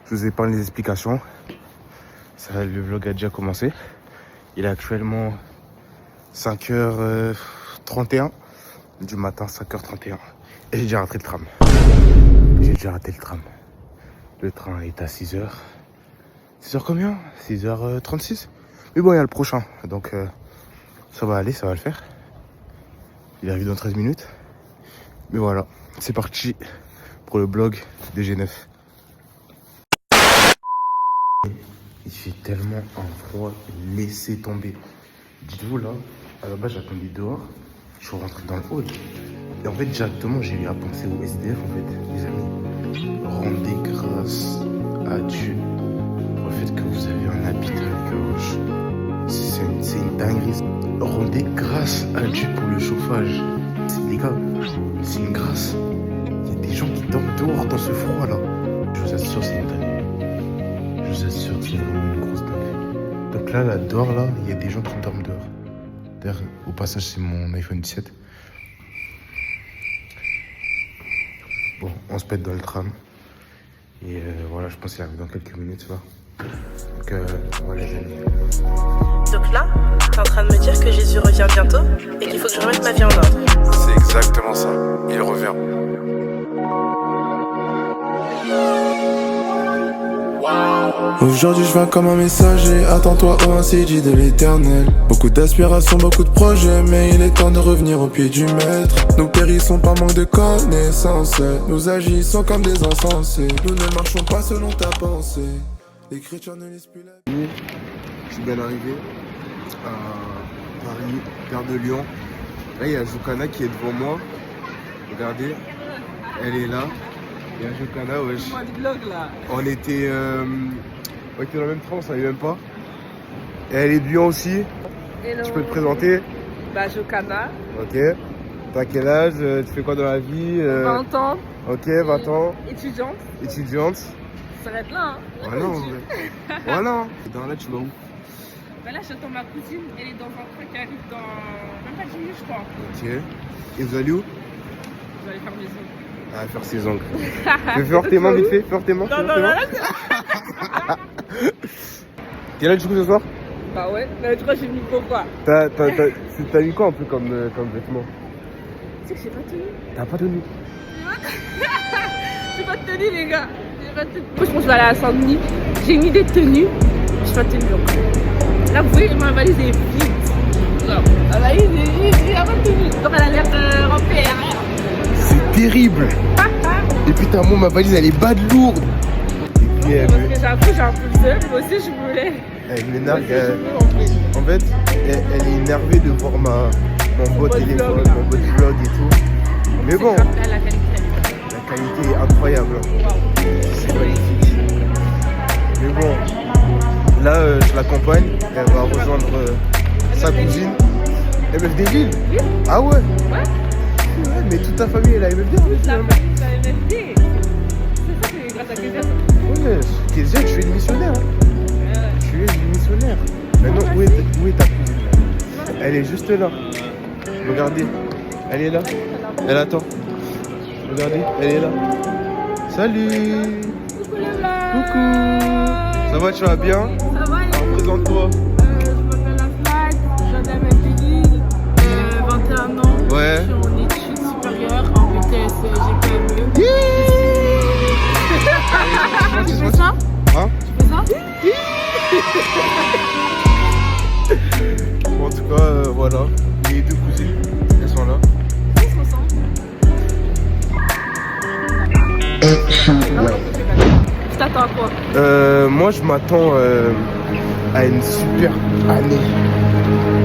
Je vous épargne les explications. Ça, le vlog a déjà commencé. Il est actuellement 5h31 du matin, 5h31. Et j'ai déjà raté le tram. Le train est à 6h. 6h combien? 6h36. Mais bon, il y a le prochain. Donc, ça va aller, ça va le faire. Il arrive dans 13 minutes. Mais voilà, c'est parti pour le blog des G9. Il fait tellement un froid, laissez tomber. Dites-vous là, à la base j'attendais dehors, je suis rentré dans le hall. Et en fait directement j'ai eu à penser au SDF en fait, les amis. Rendez grâce à Dieu pour le fait que vous avez un habit à la gorge. C'est une dinguerie. Rendez grâce à Dieu pour le chauffage. Les gars, c'est une grâce. Il y a des gens qui dorment dehors dans ce froid là. Je vous assure, c'est une dinguerie. Je vous assure que c'est vraiment une grosse dinguerie. Donc là, dehors, là, il y a des gens qui dorment dehors. D'ailleurs, au passage, c'est mon iPhone 17. Bon, on se pète dans le tram. Et voilà, je pense qu'il arrive dans quelques minutes, là. Donc, voilà, les amis. Donc là, t'es en train de me dire que Jésus revient bientôt et qu'il faut que je remette ma vie en ordre. C'est exactement ça. Il revient. Aujourd'hui je viens comme un messager, attends-toi au ainsi dit de l'éternel. Beaucoup d'aspirations, beaucoup de projets, mais il est temps de revenir au pied du maître. Nous périssons par manque de connaissances, nous agissons comme des insensés. Nous ne marchons pas selon ta pensée, l'écriture ne lise plus la vie. Je suis bien arrivé à Paris, Gare de Lyon. Là, il y a Jokana qui est devant moi. Regardez, elle est là. Il y a Jokana, wesh. On était dans le même train, on savait même pas. Et elle est de Lyon aussi. Hello. Tu peux te présenter? Bah, Jokana. Ok. T'as quel âge? Tu fais quoi dans la vie? 20 ans. Ok, 20 ans. Étudiante. Étudiante. Ça s'arrête là, hein. Voilà, en vrai. Voilà. Et dans là, tu vas où? Bah là, j'attends ma cousine. Elle est dans un train qui arrive dans même pas 10 minutes, je crois. Ok. Et vous allez où? Je vais aller faire mes ongles. Ah, faire ses ongles. Fais faire tes mains vite fait, faire tes mains. Quel âge du coup ce soir? Bah ouais, mais tu vois, j'ai mis pourquoi. T'as mis quoi un peu comme vêtement? Tu sais que j'ai pas tenu. T'as pas tenu? J'ai pas tenu, les gars. J'ai pas tenu. Moi, je pense que je vais aller à Saint-Denis. J'ai une idée de tenue. J'ai pas tenu encore. Là, vous voyez, ma valise est vide. Genre, ma valise est vide, j'ai pas tenu. Donc, elle a l'air remplie, elle a rien. C'est terrible. Et puis t'as ma valise elle est bad lourde. Et puis Parce que j'avoue, j'ai un peu peur. Moi aussi, je voulais. elle m'énerve. En fait, elle est énervée de voir mon beau téléphone, mon beau vlog et tout. Mais bon, La qualité, la qualité est incroyable. C'est magnifique. Mais bon, là je l'accompagne. Elle va rejoindre sa cousine. MFD Lille. Ah ouais? Ouais. Ouais, mais toute ta famille est la MFD en fait. La famille de la MFD. C'est ça, c'est grâce à Kézia. Ouais, Kézia, tu es le missionnaire. Hein. Tu es le missionnaire. Maintenant, où est ta cousine? Elle est juste là. Regardez, elle est là. Elle attend. Regardez, elle est là. Salut. Coucou. Ça va, tu vas bien? Ça va, Alors, présente-toi. je m'appelle Aflac, je viens d'Amérique, 21 ans. Ouais. Je suis en études supérieures en BTS GPME. Tu fais ça? Hein? Tu fais ça? Bon, en tout cas, voilà. Les deux cousines, elles sont là. Ils se ressemblent. Tu t'attends à quoi? Moi, je m'attends à une super année,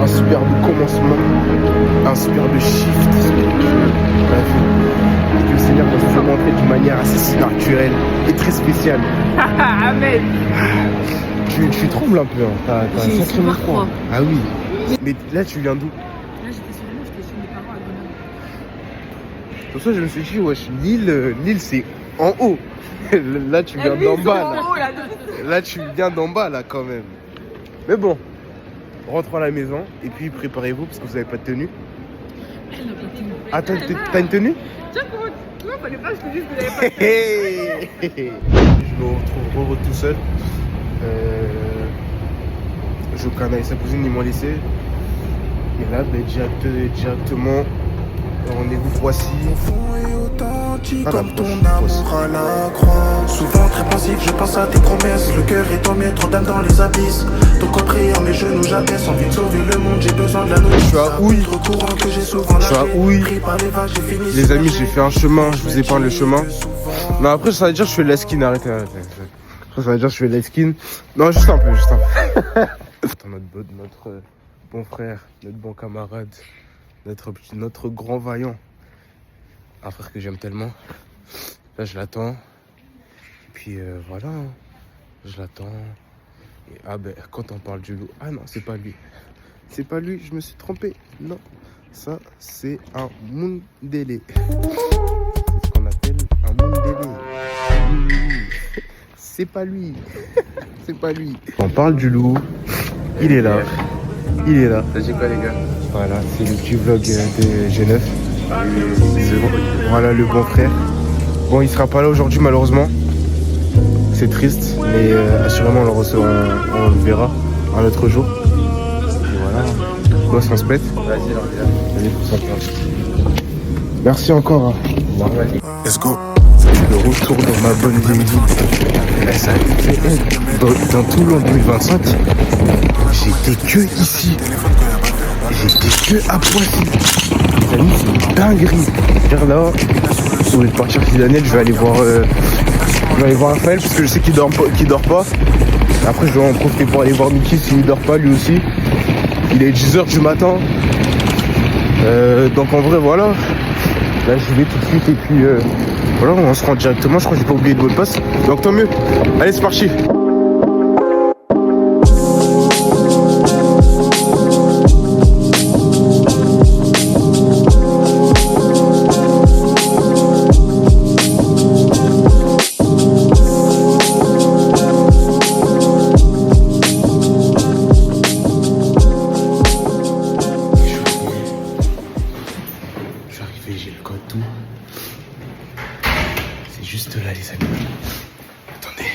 un superbe commencement, un superbe shift spirituel. Bref, que le Seigneur va se montrer d'une manière assez naturelle et très spéciale. Amen. Tu trembles un peu, hein. T'as J'ai un sacrément super froid. Ah oui. Mais là, tu viens d'où? Là, j'étais chez mes parents à Grenoble. Pour ça, je me suis dit, wesh, Lille, c'est en haut. Là, tu viens d'en bas, là. Là, tu viens d'en bas, là, quand même. Mais bon, rentrons à la maison et puis préparez-vous parce que vous n'avez pas de tenue. Ah, t'as une tenue? Tiens, comment fallait pas, je te dis que vous n'avez pas. Je me retrouve tout seul. Jokana et sa cousine, ils m'ont laissé. Et là, ben, directement, rendez-vous Poissy. Comme ton amour à la croix. Souvent très passif, je pense à tes promesses. Le cœur est tombé trop d'âme dans les abysses. Donc en priant, mes genoux j'abaisse. Envie de sauver le monde, j'ai besoin de la nourriture. Je suis à Houille. Je suis à Houille. Les amis, j'ai fait un chemin, je vous épargne le chemin. Non, après, ça veut dire que je fais de la skin, arrêtez. Après, ça veut dire que je fais de la skin. Non, juste un peu. Notre bon frère, notre bon camarade, notre grand vaillant. Un frère que j'aime tellement. Là, je l'attends. Et puis voilà, je l'attends. Et ah ben, quand on parle du loup, ah non, c'est pas lui. C'est pas lui, je me suis trompé. Non, ça, c'est un Mundele. C'est ce qu'on appelle un Mundele. Oui. C'est pas lui. C'est pas lui. On parle du loup. Il est là. Il est là. Ça dit quoi les gars? Voilà, c'est le petit vlog de G9. Voilà le bon frère. Bon, il sera pas là aujourd'hui malheureusement. C'est triste, mais assurément on le verra un autre jour. Et voilà. Bon, on se pète. Vas-y, l'ordi. Pour ça. Merci encore. Let's go. Le retour dans ma bonne vieille vie. Dans tout l'an 2025, j'étais que ici. J'étais que à Poissy. Les amis, c'est une dinguerie. Vers là, au lieu de partir chez Daniel, je vais aller voir Raphaël parce que je sais qu'il dort pas. Après, je dois en profiter pour aller voir Mickey s'il dort pas lui aussi. Il est 10h du matin. Donc en vrai, voilà. Là, je vais tout de suite et puis voilà, on se rend directement. Je crois que j'ai pas oublié de mot de passe. Donc tant mieux. Allez, c'est parti. J'ai le code tout. C'est juste là les amis. Attendez.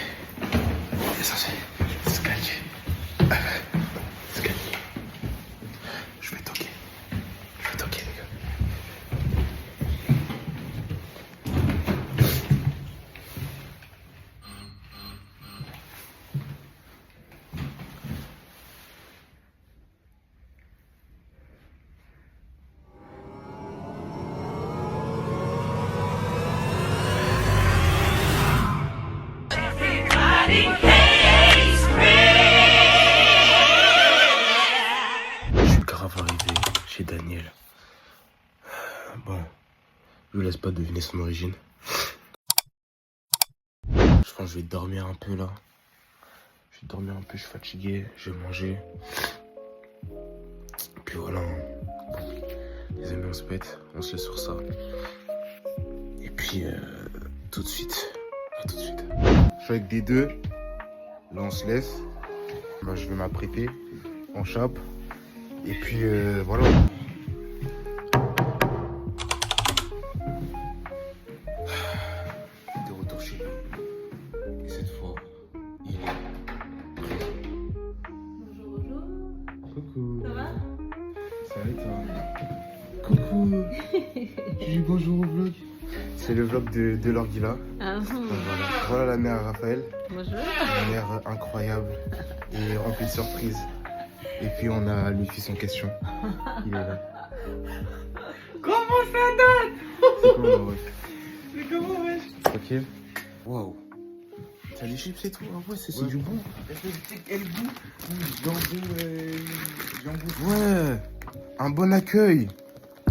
Descendez. Escalier. Escalier. Je vais toquer. Les gars. Je suis grave arrivé chez Daniel. Bon, je vous laisse pas deviner son origine. Je pense que je vais dormir un peu là. Je suis fatigué, je vais manger. Puis voilà. Les amis, on se pète, on se laisse sur ça. Et puis, tout de suite. À tout de suite. Je suis avec des deux. Là, on se laisse. Bah, je vais m'apprêter en chape. Et puis, voilà. De retour chez lui. Et cette fois, il est présent. Bonjour. Coucou. Ça va? Ça va et toi? Coucou. Tu dis bonjour au vlog. C'est le vlog de l'Orguila. Ah, Voilà la mère Raphaël. bonjour. Une mère incroyable et remplie de surprises. Et puis on a le fils en question. Il est là. Comment ça donne? C'est comment, ouais. Mais comment, wesh? Tranquille. Waouh. T'as les chips et tout? Ah ouais, c'est du bon. Elle bout. Ouais. Un bon accueil.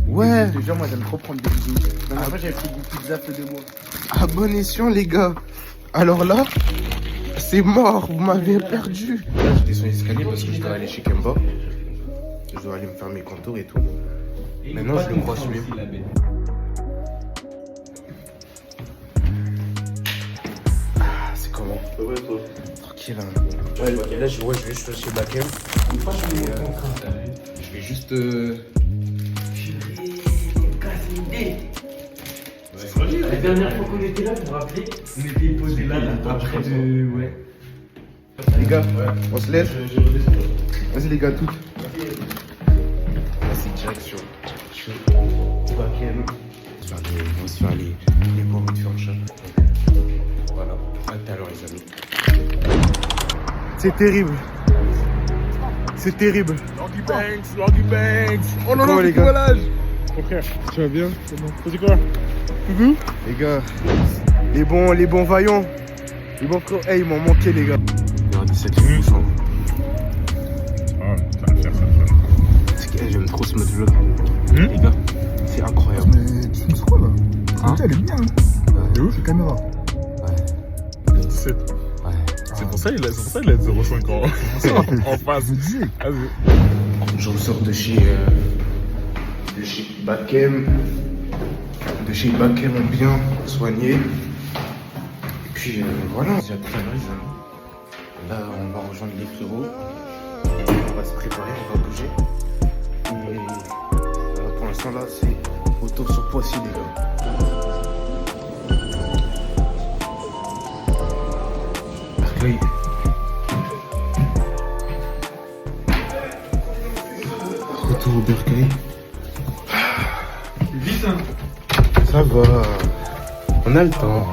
Ouais. Je te jure, moi j'aime trop prendre des bisous. La dernière fois j'avais pris des pizzas de moi. À bon escient, les gars. Alors là, c'est mort. Vous m'avez perdu. Là, je descends l'escalier parce que je dois aller chez Kemba. Je dois aller me faire mes contours et tout. Maintenant, je le croise mieux. Ah, c'est comment? Ouais, toi. Tranquille, hein. Ouais, là, je vais juste chez Bakem. Je vais juste... La dernière fois qu'on était là, vous vous rappelez, on était posé là, après de. Ouais. Les gars, on se laisse. Vas-y les gars, tout. Vas-y, direction. Bakem. On va se faire les beaux de faire chat. Voilà. À tout à l'heure, les amis. C'est terrible. C'est terrible. Lucky Banks. Oh non, Comment, non, les les gars gars. Mon frère, tu vas bien? C'est bon. Vas-y quoi? Les gars, les bons vaillants. Les bons frères. Hey, ils m'ont manqué, les gars. Regardez cette fouche. Ah, ça va faire ça. C'est que j'aime trop ce mode vlog. Les gars, c'est incroyable. Mais tu me quoi là? Hein? Elle est bien. Ouais. Et où cette caméra? Ouais. C'est pour ça il a 0,5 ans. En face. Vas-y. Je ressors de chez Bakem. De chez Bakem bien soigné. Et puis voilà. J'ai tout à l'heure, les amis. Là, on va rejoindre les frérots. On va se préparer, on va bouger. Et pour l'instant, là, c'est retour sur Poissy, les gars. Arcueil. Retour au bercail. Vite hein. Ça va. On a le temps.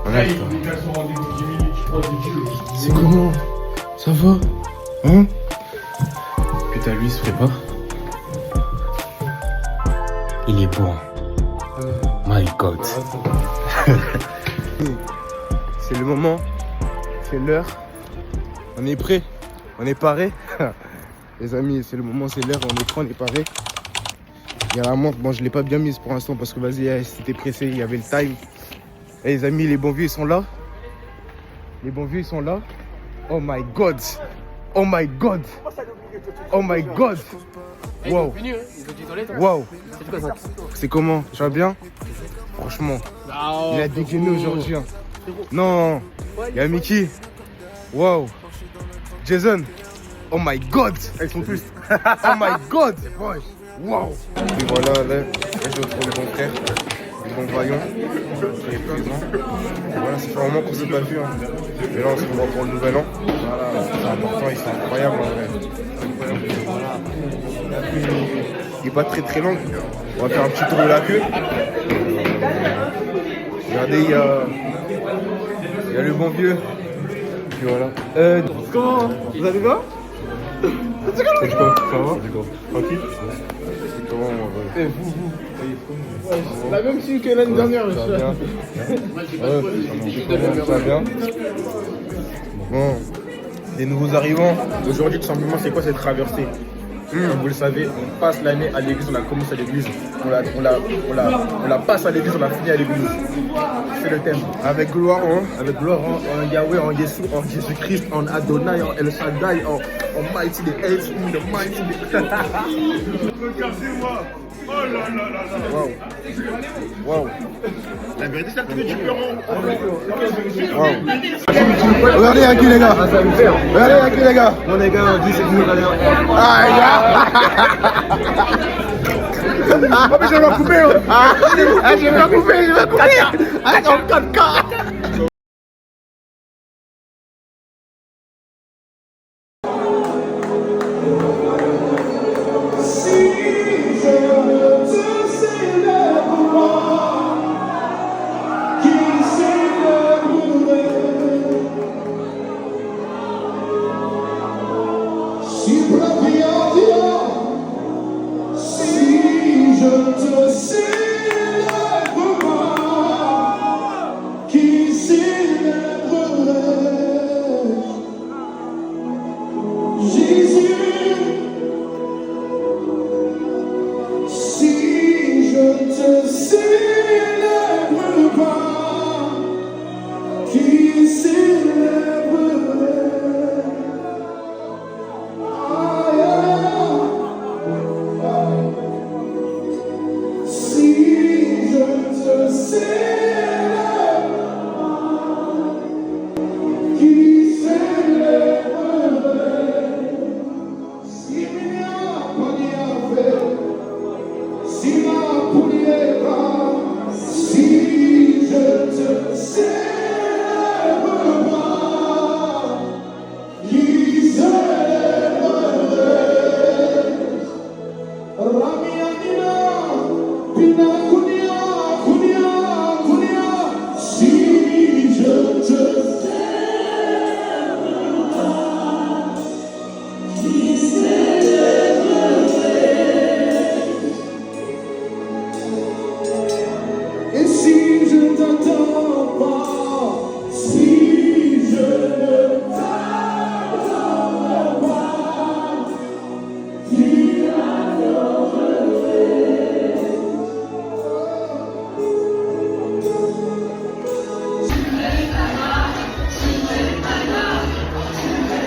On a le temps. C'est comment? Ça va? Hein? Putain, lui, il se prépare. Il est bon. My God. C'est le moment. C'est l'heure. On est prêt. On est paré. Les amis, c'est le moment, c'est l'heure. On est prêt, on est paré. Il y a la montre. Bon, je l'ai pas bien mise pour l'instant parce que vas-y, c'était pressé. Il y avait le time. Et les amis, les bons vieux, ils sont là. Les bons vieux, ils sont là. Oh my God. Oh my God. Oh my God. Wow. Wow. C'est comment? Tu vas bien? Franchement. Il a dégainé aujourd'hui. Hein. Non. Il y a Mickey. Wow. Jason. Oh my God. Ils sont tous. Oh my God. Wow. Et voilà, là, je retrouve les bons frères. Les bons vaillants. Les présents. Voilà, ça fait un moment qu'on s'est pas vu. Hein. Et là, on se revoit pour le nouvel an. Voilà, c'est important et c'est incroyable en vrai. Il n'est pas très long. On va faire un petit tour de la queue. Regardez, il y a le bon vieux. Puis voilà. Comment? Vous allez bien? C'est quoi? Ça va? Tranquille? C'est comment mon vrai? La même fille que l'année dernière. Ça va bien? Ça va bien? Bon. Des nouveaux arrivants. Aujourd'hui, tout simplement, c'est quoi cette traversée? Comme vous le savez, on passe l'année à l'église, on la commence à l'église. On la passe à l'église, on la finit à l'église. C'est le thème. Avec gloire, hein? Avec gloire en Yahweh, en Jésus-Christ, en Adonai, en El Shaddai, en Mighty the Eight, the Mighty the... Regardez-moi! Oh là là là là! Wow! Wow! La vérité, c'est la tenue du Perron! Wow! Regardez à qui les gars! Regardez à qui les gars! Bon les gars, on dit c'est que nous regardons. Ah mais je vais la couper! Je vais la couper! Attends, 4K! Sina Poulier.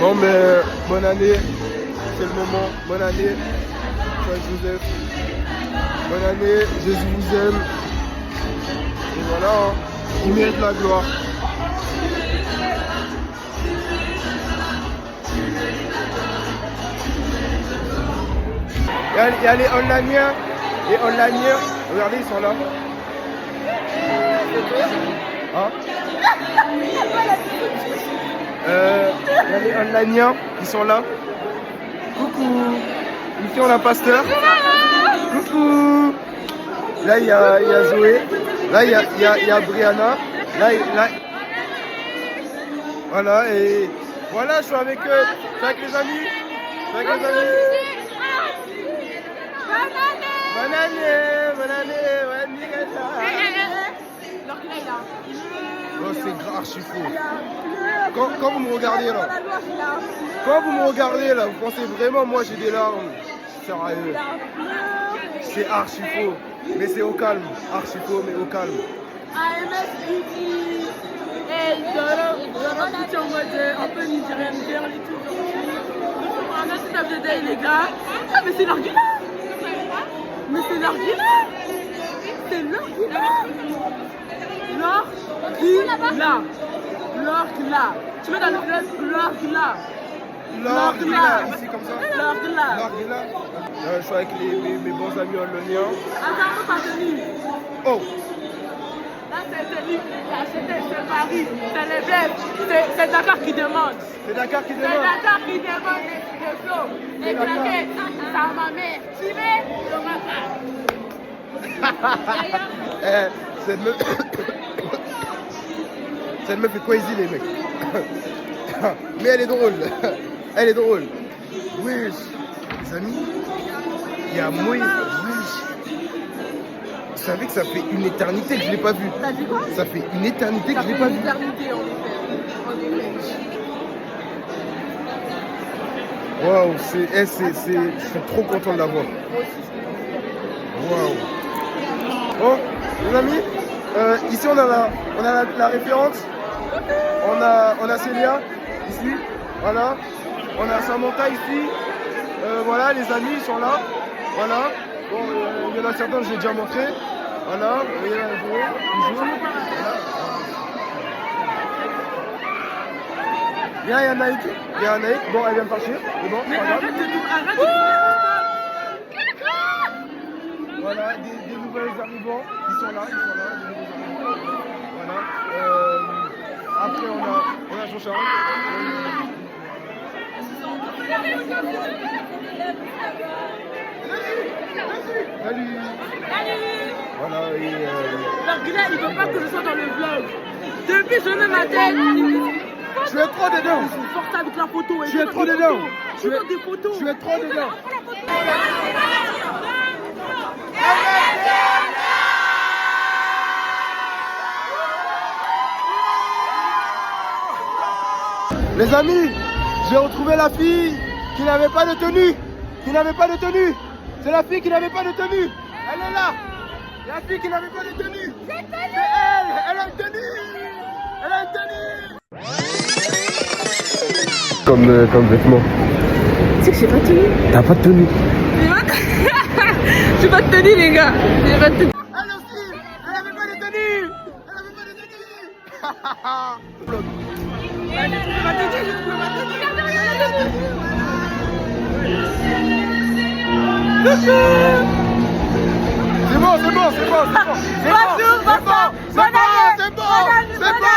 Bon, mais bonne année, c'est le moment. Bonne année, Saint Joseph. Bonne année, Jésus vous aime. Et voilà, hein, il mérite la gloire. Il y a les onlineiens, regardez, ils sont là. Hein? Il y a les onlineiens qui sont là. Coucou. Ici on a Pasteur. Coucou. Là il y a Zoé. Là il y a Brianna. Là, voilà, et voilà, je suis avec eux. Je suis avec les amis. Bonne année. Oh, c'est grave archi faux. Quand vous me regardez là, vous pensez vraiment moi j'ai des larmes. Sérieux. C'est archi faux. Mais c'est au calme. Archi faux mais au calme. Un peu nigérienne, les gars. Ah, mais c'est l'argument. C'est l'orgla. Tu mets dans le fleuve l'orgla. L'orgla, ici comme ça. L'orgla. Je suis avec mes bons amis londoniens. Attends, pas tenu. Oh. Là, c'est Paris, c'est les bleds, c'est Dakar qui demande. C'est Dakar qui demande. C'est Dakar qui demande des flots. Les claquettes, ça ma mère. Tu mets le Cette meuf est crazy les mecs. Mais elle est drôle. Elle est drôle. Wesh. Les amis, il y a moyen. Wesh. Vous savez que ça fait une éternité que je ne l'ai pas vu. T'as dit quoi? Ça fait une éternité que je ne l'ai pas vu. Ça fait une éternité en effet. Waouh, je suis trop content de la voir. Waouh. Bon, les amis, ici on a la référente. On a Célia ici. Voilà. On a Samantha ici. Voilà, les amis ils sont là. Voilà. Bon, il y en a certains, je l'ai déjà montré. Voilà. Il y en a un jour. Il y a Naïk. Bon, elle vient de partir. Mais bon, c'est pas grave. Voilà, des nouvelles arrivants. Ils sont là, des nouveaux arrivants. Voilà. Après, on a Jean-Charles. Salut. Voilà, L'orgueil, il veut pas que je sois dans le vlog. Depuis ce matin, je suis trop dedans. Je suis forte avec la photo. Je suis trop dedans. Je veux des photos. Je suis trop dedans. Les amis, j'ai retrouvé la fille qui n'avait pas de tenue. C'est la fille qui n'avait pas de tenue. Elle est là. La fille qui n'avait pas de tenue. C'est elle. Elle a une tenue. Comme vêtement. Tu sais que j'ai pas de tenue. T'as pas de tenue. J'ai pas de tenue, les gars. J'ai pas de tenue. Elle aussi, elle avait pas de tenue. C'est bon.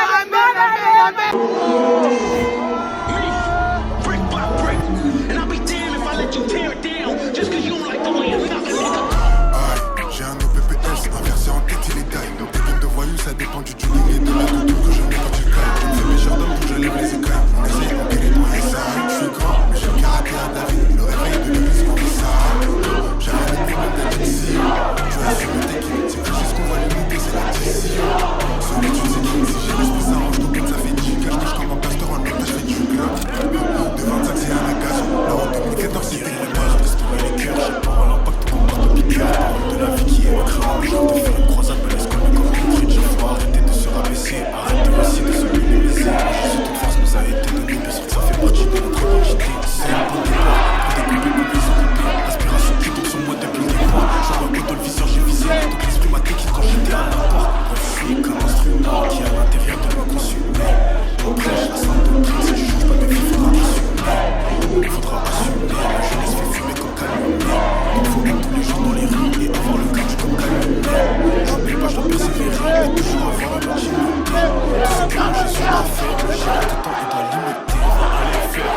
J'ai un OPPS inversé en tête, il est taille. Nos pépines de voyous, ça dépend du tuning et de la couture que je mets quand tu cailles. Je me fais mes jardins pour que je lève les écailles. On essaye d'empiler dans les salles. Je suis grand, mais j'ai le karaté à David. Le réveil de l'église pour ça. J'avais des problèmes d'addiction. Je vais assumer tes kits. C'est que juste qu'on va limiter, c'est l'addition. Solitude, c'est qui? Si j'ai l'esprit, ça range. Donc ça fait 10 cas. Je comme un pasteur en otage, je fais du club. De 25, c'est un agacement. L'euro 2014, c'était le match. Restaurer les cœurs, j'ai pas l'impact qu'on porte au piqueur. De la vie qui est ma crainte. Je te faire une croisade, mais laisse comme une corde. Faut arrêter de se rabaisser, arrête de essayer de se minimiser. Je sais toute force nous a été donnée, bien sûr que ça fait partie de notre identité. C'est un bon départ, pour découper, couper, s'occuper. Aspiration qui tombe sur moi depuis le départ. Je vois que dans le viseur j'ai visé, donc l'esprit m'a technique quand j'étais à l'apport. Bref, je suis comme un instrument qui est à l'intérieur de me consumer. On prêche la sainte doctrine, si tu changes pas de vie, faudra assumer. Il faudra assumer, la jeunesse fait fumer comme calmer. Il faut être tous les jours dans les rues et avoir le cœur du comme calmer. Je n'oublie pas, je dois persévérer et toujours avoir la continuité. Tout ce que j'ai su à faire, le gérer tout le temps et doit limiter. Allez faire,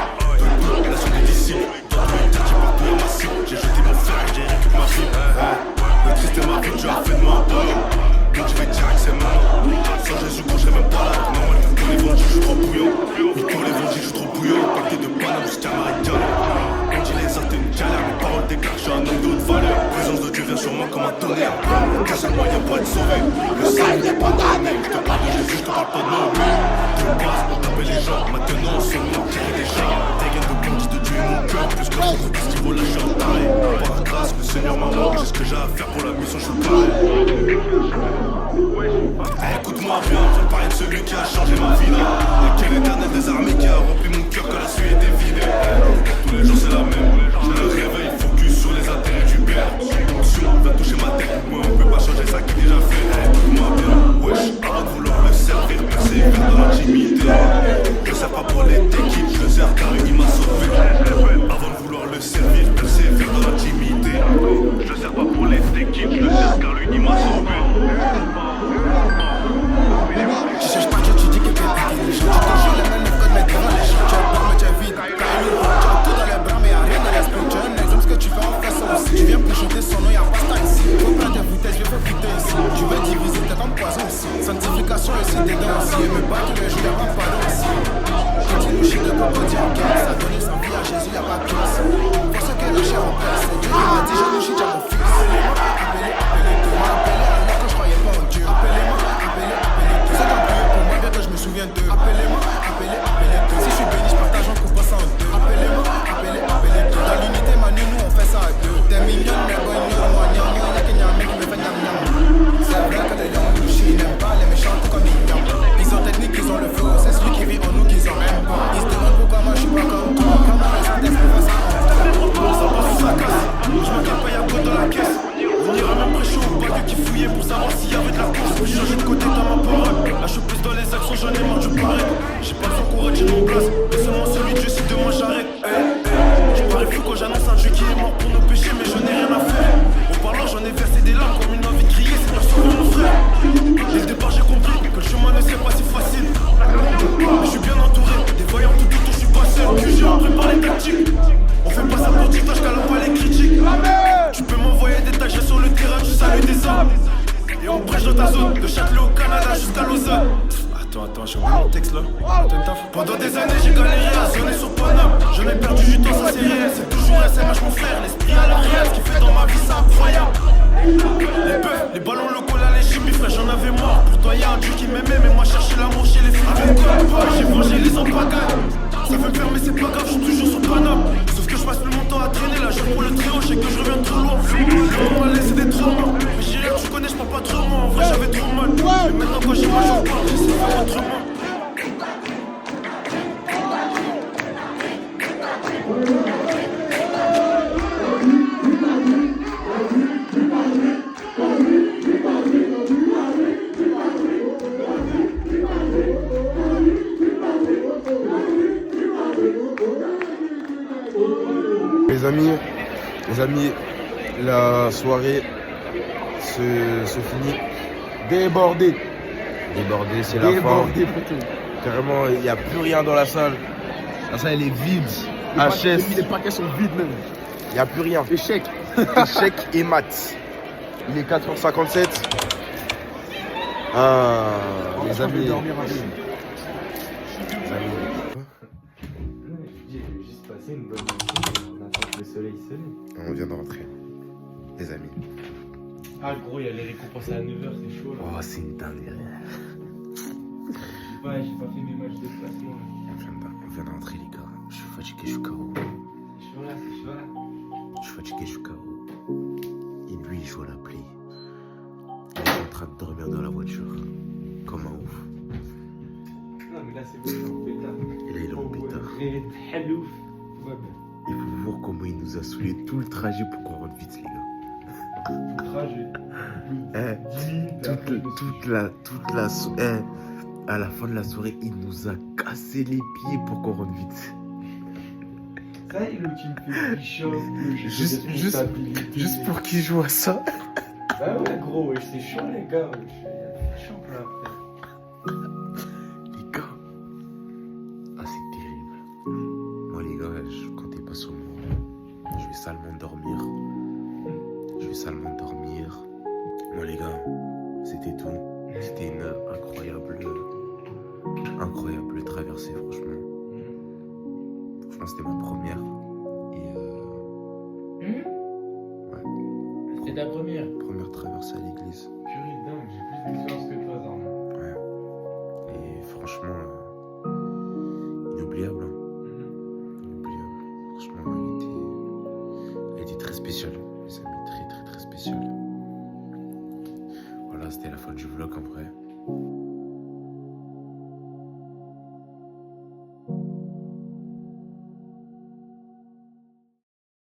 la suite des disciples. Dans tous les quartiers, partout à ma cible. J'ai jeté mon fer et j'ai récupéré ma vie. Le Christ est ma vie, tu as fait de moi un ballon. Donc je vais dire que c'est mort. Sans Jésus, quand je serai même pas là. Normal, pour l'évangile, je suis trop bouillant. Pour l'évangile, je suis trop bouillant. Pacté de Paname, je tiens ma régale. On dit les actes une galère, mes paroles déclarent, je suis un homme de haute valeur. Présence de Dieu vient sur moi comme un tonnerre. Car c'est le moyen pour être sauvé. Le sang n'est pas donné. Je te parle de Jésus, je te parle pas de nom. De base pour taper les gens. Maintenant, sur moi, tirer des chars. Tes gaines de bandit de Dieu et mon cœur. Plus que l'autre, ce qui vaut lâcher un taré. Par la grâce, le Seigneur m'a mort. J'ai ce que j'ai à faire pour la mission, je suis paré. Écoute-moi bien, je parle de celui qui a changé ma vie là. Et quel éternel des armées qui a rempli mon cœur quand la suie était vidée. Tous les jours c'est la même, je me réveille, focus sur les intérêts du père. Onction va toucher ma tête, moi on peut pas changer ça qui est déjà fait. Écoute-moi bien, wesh, avant de vouloir le servir, persévère dans l'intimité. Je sers pas pour les équipes, je le sers car il m'a sauvé. Avant de vouloir le servir, persévère dans l'intimité. Je sers pas pour les équipes, je le sers car lui il m'a sauvé. Tu cherches pas Dieu, tu dis que t'es intelligent. Tu te joues les mêmes codes mais devant les gens. Tu as peur mais tu es vide, tu as tout dans les bras mais y'a rien dans l'esprit. Tu as un exemple, ce que tu fais en face aussi. Tu viens pour chanter son nom, y'a pas ça ici. Faut prendre tes vitesses, je vais goûter ici. Tu veux diviser, t'es comme poison ici. Sanctification ici, t'es dans aussi. Et me battre tous les jours, y'a pas de pardon ici. Continue chier de crocodile en caisse. A donné sa vie à Jésus, y'a pas de classe. Pour ce que la chair en place. Dieu m'a dit, je ne chie, t'as mon fils. Appelez, appelez-moi, appelez alors que je croyais pas en Dieu. Appelez-moi, appelez. Vous êtes embrouillés pour moi, bien que je me souviens d'eux. Appelez-moi, appelez. Si je suis béni, je partage en coupant ça en deux. Appelez-moi, appelez. Dans l'unité, Manu, nous on fait ça à deux. T'es mignonne, mais bon, moi, y'a qu'il y a un mec qui me fait niam. C'est vrai que les gens nous chient, ils n'aiment pas les méchants tout comme ils niam. Ils ont technique, ils ont le flow, c'est celui qui vit en nous qu'ils en même pas. Ils se demandent pourquoi moi je suis pas comme toi. Comment les synthèses pour faire ça en toi. Ça passe sous sa casse, je m'inquiète pas, y'a quoi dans la caisse. On ira même prêcher au bac qui fouillait pour savoir s'il y avait de la course. J'ai changé de côté dans ma parole. Là je suis plus dans les actions, j'en ai marre du pareil. J'ai pas le temps qu'on retire mon place. Mais seulement celui de Dieu, si de moi j'arrête. Je parais fou quand j'annonce un Dieu qui est mort pour nos péchés, mais je n'ai rien à faire. Au parlant, j'en ai versé des larmes comme une envie de crier, c'est leur sauver mon frère. Dès le départ, j'ai compris que le chemin ne serait pas si facile. Mais je suis bien entouré, des voyants tout autour, je suis pas seul. Que j'ai appris par les tactiques. On fait pas ça pour dire je calope pas les critiques. Tu peux m'envoyer des tâches sur le terrain, tu salues des hommes. Et on prêche dans ta zone, de Châtelet au Canada jusqu'à Lausanne. Attends, j'ai oublié mon texte là. Pendant des années j'ai galéré à zoner sur Paname. J'en ai perdu du temps, ça c'est réel. C'est toujours SMH mon frère, l'esprit à l'arrière. Ce qu'il fait dans ma vie c'est incroyable. Les bœufs, les ballons locaux là, les chimie frère, j'en avais marre. Pourtant y'a un Dieu qui m'aimait, mais moi chercher l'amour chez les filles. Avec quoi, j'ai vengé les empagailles. Ça fait peur mais c'est pas grave, je suis toujours sur Paname. Sauf que je passe plus mon temps à traîner là, je pour le trio, je sais que je reviens trop loin. Le moment m'a laissé des traumas. Mais j'irai que tu connais, je parle pas trop moi. En vrai j'avais trop mal. Mais maintenant quand j'ai mal, je parle, j'essaie de faire autrement. Les amis, la soirée se finit débordée. Débordée, c'est la fin. Carrément, il n'y a plus rien dans la salle. La salle, elle est vide. HS. Les paquets sont vides même. Il n'y a plus rien. Échec. Échec et maths. Il est 4h57. Ah, les amis. dormir un peu. J'ai juste passé une bonne nuit. On attend que le soleil se lève. On vient de rentrer. Les amis. Ah, gros, il y a les récompenses à 9h, c'est chaud là. Oh, c'est une dinguerie. Ouais, j'ai pas fait mes matchs de placement. On vient de rentrer, les gars. Je suis fatigué, je suis KO. C'est chaud là, c'est chaud là. Je suis fatigué, je suis KO. Et lui, il joue à la play. Il est en train de dormir dans la voiture. Comme un ouf. Non, mais là, c'est bon, il est en pétard. Et là, il est en pétard. Ré, hellouf. Ouais, ben. Il faut voir comment il nous a saoulé tout le trajet pour qu'on rentre vite, les gars. Trajet. Eh, 10 minutes. à la fin de la soirée, il nous a cassé les pieds pour qu'on rentre vite. Ça, le qui me fait bichot. Juste pour qu'il joue à ça. Bah ouais, gros, ouais, c'est chaud, les gars. Ouais. C'est chaud, là. Les gars. Ah, c'est terrible. Moi, les gars, quand t'es pas sur moi, je vais salement dormir. Moi, les gars, c'était tout. C'était une incroyable traversée, franchement. Franchement, c'était ma première. Et ouais. C'était ta première. Première traversée à l'église. Purée, dingue, j'ai plus d'expérience que toi, Zarma. Ouais. Et franchement, inoubliable. Hein. Inoubliable. Franchement, elle était très spéciale. Les amis, très spéciale. Voilà, c'était la fin du vlog en vrai.